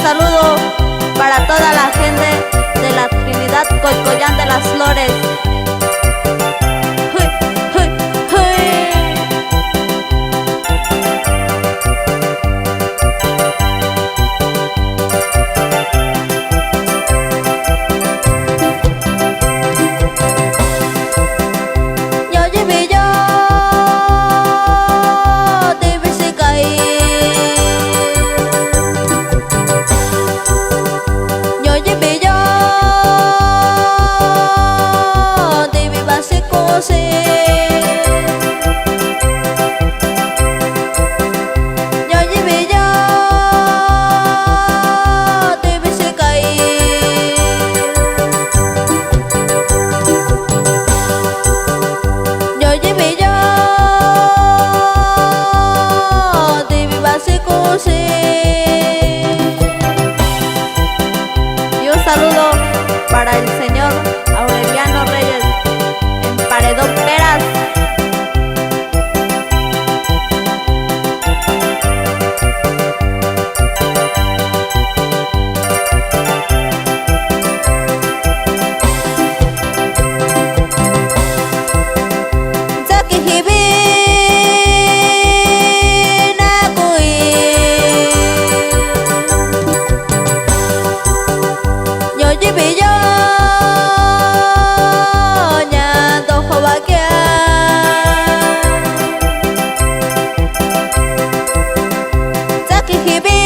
saludo para toda la gente de la Trinidad Coycollán de las Flores. ¡Hey, hey, hey! Yo llevé yo de Visicay. Yo llevé yo de Vivasicose. Yo llevé yo de Visicay. Yo llevé yo de Vivasicose. Y un saludo para el señor Aureliano Reyes en Paredón Peras. Yo llevé yo ñando jovaquea. Zaki hibi